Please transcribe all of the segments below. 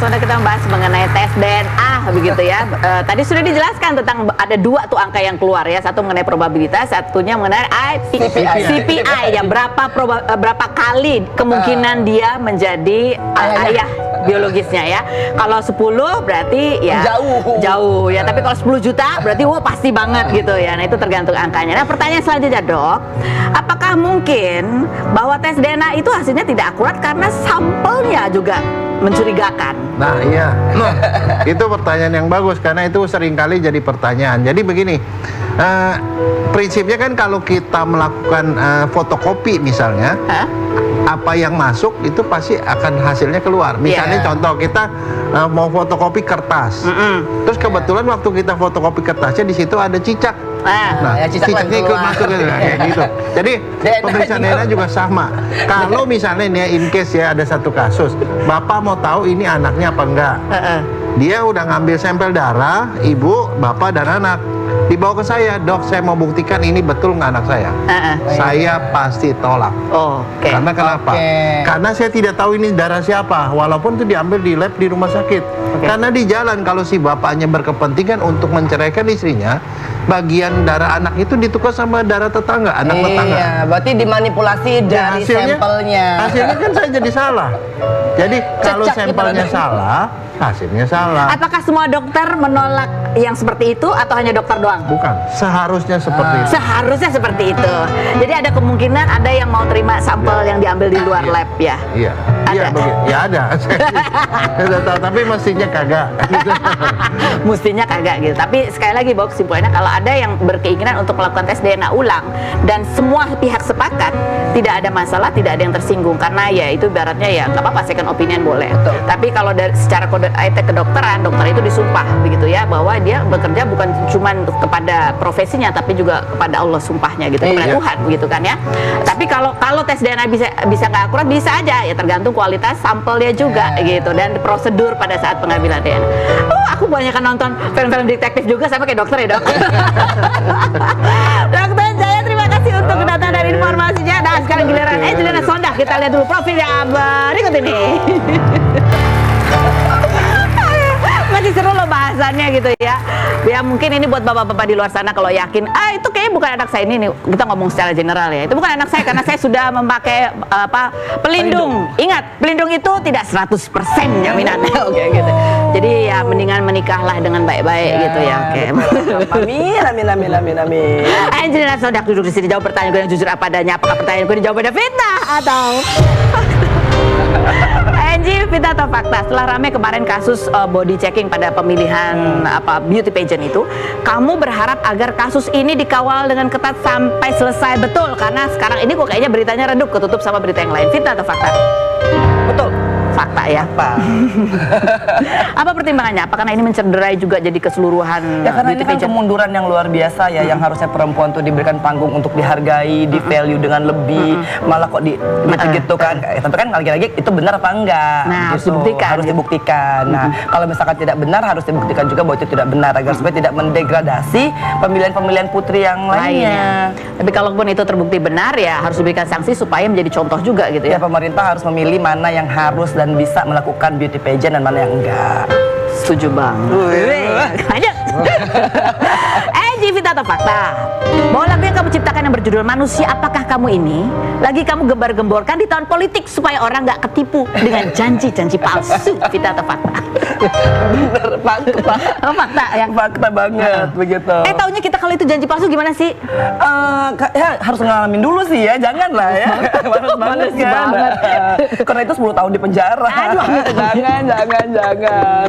Sonda kita membahas mengenai tes DNA begitu ya. Tadi sudah dijelaskan tentang ada dua tuh angka yang keluar ya. Satu mengenai probabilitas, satunya mengenai CPI ya. Berapa kali kemungkinan dia menjadi ayah biologisnya ya. Kalau 10 berarti ya jauh ya. Tapi kalau 10 juta berarti wah pasti banget gitu ya. Nah itu tergantung angkanya. Nah pertanyaan selanjutnya Dok, apakah mungkin bahwa tes DNA itu hasilnya tidak akurat karena sampelnya juga mencurigakan? Nah iya, itu pertanyaan yang bagus karena itu seringkali jadi pertanyaan. Jadi begini, prinsipnya kan kalau kita melakukan fotokopi misalnya, apa yang masuk itu pasti akan hasilnya keluar. Misalnya contoh kita mau fotokopi kertas, terus kebetulan waktu kita fotokopi kertasnya di situ ada cicak. Nah, cicaknya ikut masuk kayak gitu. Jadi pemeriksaan DNA juga sama. Kalau misalnya ini in case ya ada satu kasus, bapak mau tahu ini anaknya apa enggak, dia udah ngambil sampel darah ibu, bapak dan anak, dibawa ke saya, dok saya mau buktikan ini betul nggak anak saya. Saya pasti tolak. Karena kenapa? Karena saya tidak tahu ini darah siapa, walaupun itu diambil di lab di rumah sakit. Karena di jalan kalau si bapaknya berkepentingan untuk menceraikan istrinya, bagian darah anak itu ditukar sama darah tetangga, anak tetangga. Iya, berarti dimanipulasi dari sampelnya. Hasilnya kan saya jadi salah. Jadi kalau sampelnya salah, hasilnya salah. Apakah semua dokter menolak yang seperti itu atau hanya dokter doang? Bukan, seharusnya seperti itu. Seharusnya seperti itu. Jadi ada kemungkinan ada yang mau terima sampel yang diambil di luar lab ya? Iya. Ada? Ya ada. Tapi mestinya kagak. Mestinya kagak gitu. Tapi sekali lagi bahwa kesimpulannya kalau ada yang berkeinginan untuk melakukan tes DNA ulang dan semua pihak sepakat, tidak ada masalah, tidak ada yang tersinggung karena ya itu ibaratnya ya nggak apa-apa second opinion boleh. Tapi kalau dari secara kode etik kedokteran, dokter itu disumpah begitu ya bahwa dia bekerja bukan cuma kepada profesinya tapi juga kepada Allah sumpahnya gitu, kepada Tuhan begitu kan ya. Tapi kalau tes DNA bisa nggak akurat bisa aja ya, tergantung kualitas sampelnya juga gitu dan prosedur pada saat pengambilan DNA. Aku banyak kan nonton film-film detektif juga sama kayak dokter ya dok. Dokter Jaya terima kasih untuk kedatangan dan informasinya. Nah sekarang giliran Angelina Sondah, kita lihat dulu profilnya berikut ini. Masih seru loh bahasannya gitu ya. Ya mungkin ini buat bapak-bapak di luar sana kalau yakin itu kayaknya bukan anak saya ini nih, kita ngomong secara general ya. Itu bukan anak saya karena saya sudah memakai pelindung. Ingat, pelindung itu tidak 100% jaminannya. Oke gitu. Jadi ya mendingan menikahlah dengan baik-baik gitu ya. Oke. Amin. Angelina Sondah duduk di sini, jawab pertanyaan gue yang jujur apa adanya. Apakah pertanyaan gue dijawab ada fitnah atau Angie, fitnah atau fakta? Setelah ramai kemarin kasus body checking pada pemilihan beauty pageant itu, kamu berharap agar kasus ini dikawal dengan ketat sampai selesai, betul? Karena sekarang ini kok kayaknya beritanya redup, ketutup sama berita yang lain. Fitnah atau fakta? Betul. Fakta ya. Apa pertimbangannya? Apa karena ini mencederai juga jadi keseluruhan ya karena ini kan kemunduran yang luar biasa ya, yang harusnya perempuan tuh diberikan panggung untuk dihargai, di value dengan lebih, malah kok di gitu kan. Tapi kan lagi-lagi itu benar apa enggak? Nah, gitu. Harus dibuktikan. Nah, kalau misalkan tidak benar harus dibuktikan juga bahwa itu tidak benar agar supaya tidak mendegradasi pemilihan-pemilihan putri yang lainnya. Tapi kalaupun itu terbukti benar ya harus diberikan sanksi supaya menjadi contoh juga gitu ya. Ya pemerintah harus memilih mana yang harus dan bisa melakukan beauty pageant dan mana yang enggak. Setuju banget. Lanjut. Fitnah atau fakta? Bahwa lagu yang kamu ciptakan yang berjudul Manusia Apakah Kamu Ini lagi kamu gembar-gemborkan di tahun politik supaya orang nggak ketipu dengan janji-janji palsu. Fitnah atau fakta? Bener, fakta. Fakta ya? Fakta banget begitu. Taunya kita kalau itu janji palsu gimana sih? Ya harus ngalamin dulu sih ya, janganlah ya. Males banget. Karena itu 10 tahun di penjara. Jangan.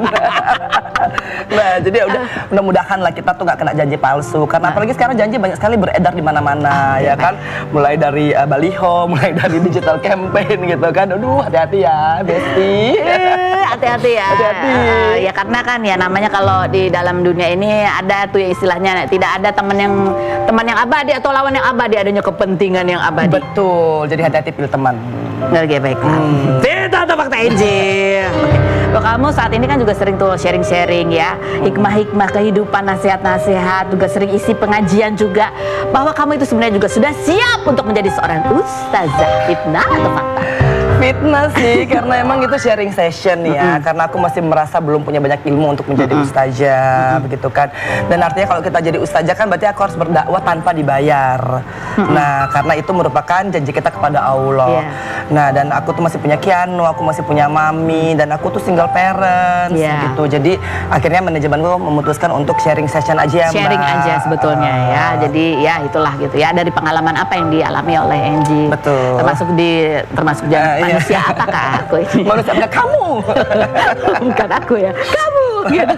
Nah, jadi ya udah mudah-mudahan lah kita tuh nggak kena janji palsu. Karena apalagi sekarang janji banyak sekali beredar di mana-mana ya kan. Mulai dari baliho, mulai dari digital campaign gitu kan. Aduh, hati-hati ya, Besti. Hati-hati ya. Ya karena kan ya namanya kalau di dalam dunia ini ada tuh ya istilahnya tidak ada teman yang abadi atau lawan yang abadi, adanya kepentingan yang abadi. Betul. Jadi hati-hati pilih teman. Oke, baiklah. Fitnah atau fakta Angie? Kalau kamu saat ini kan juga sering tuh sharing-sharing ya, hikmah-hikmah kehidupan, nasihat-nasihat, juga sering isi pengajian juga, bahwa kamu itu sebenarnya juga sudah siap untuk menjadi seorang ustazah. Fitnah atau fakta? Fitnah sih, karena emang itu sharing session ya. Karena aku masih merasa belum punya banyak ilmu untuk menjadi ustazah, begitu kan. Dan artinya kalau kita jadi ustazah kan berarti aku harus berdakwah tanpa dibayar. Nah, karena itu merupakan janji kita kepada Allah. Nah, dan aku tuh masih punya Kiano, aku masih punya Mami, dan aku tuh single parents gitu. Jadi akhirnya manajemenku memutuskan untuk sharing session aja ya, Mbak. Sharing aja sebetulnya ya. Jadi ya itulah gitu ya, dari pengalaman apa yang dialami oleh Angie. Betul. Termasuk manusia apakah aku ini? Manusia apa? Kamu. Bukan aku ya, kamu gitu.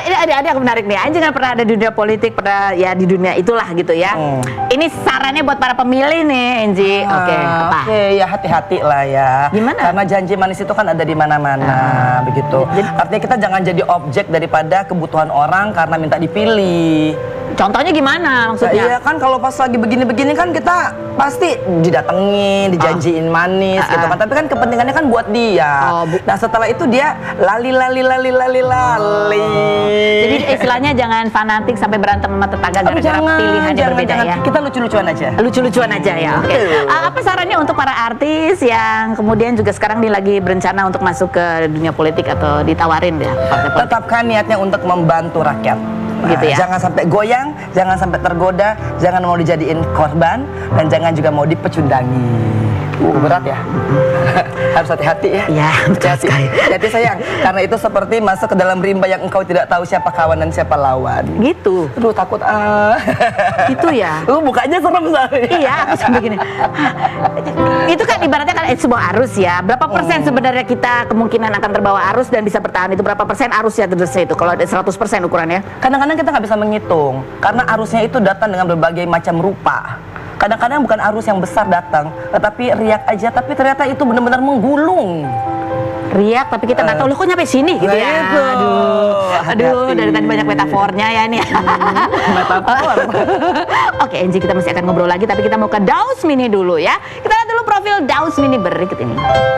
Ini ada yang menarik nih. Angie kan pernah ada di dunia politik, pernah ya di dunia itulah gitu ya. Ini sarannya buat para pemilih nih, Angie. Oke, apa? Oke, ya hati-hati lah ya. Gimana? Karena janji manis itu kan ada di mana-mana, begitu. Artinya kita jangan jadi objek daripada kebutuhan orang karena minta dipilih. Contohnya gimana maksudnya? Iya kan, kalau pas lagi begini-begini kan kita pasti didatengin, dijanjiin manis gitu kan. Tapi kan kepentingannya kan buat dia. Nah setelah itu dia lali. Jadi istilahnya jangan fanatik sampai berantem sama tetangga gara-gara pilihan yang berbeda ya. Kita lucu-lucuan aja. Lucu-lucuan aja ya. Oke. Apa sarannya untuk para artis yang kemudian juga sekarang nih lagi berencana untuk masuk ke dunia politik atau ditawarin ya partai politik? Tetapkan niatnya untuk membantu rakyat. Gitu ya. Jangan sampai goyang, jangan sampai tergoda, jangan mau dijadiin korban, dan jangan juga mau dipecundangi. Berat ya. Harus hati-hati ya. Iya, betul sekali. Hati sayang, karena itu seperti masuk ke dalam rimba yang engkau tidak tahu siapa kawan dan siapa lawan. Gitu. Aduh takut Gitu ya. Bukannya serem sekali. Iya, aku sampai gini. Itu kan ibaratnya kan sebuah arus ya. Berapa persen sebenarnya kita kemungkinan akan terbawa arus dan bisa bertahan, itu berapa persen arusnya terusnya itu? Kalau ada 100% ukurannya? Kadang-kadang kita nggak bisa menghitung karena arusnya itu datang dengan berbagai macam rupa. Kadang-kadang bukan arus yang besar datang, tetapi riak aja, tapi ternyata itu benar-benar menggulung. Riak, tapi kita nggak tahu loh kok nyampe sini gitu ya. Itu. Aduh, dari tadi banyak metafornya ya ini. Metafor. Oke, Angie, kita masih akan ngobrol lagi, tapi kita mau ke Daus Mini dulu ya. Kita lihat dulu profil Daus Mini berikut ini.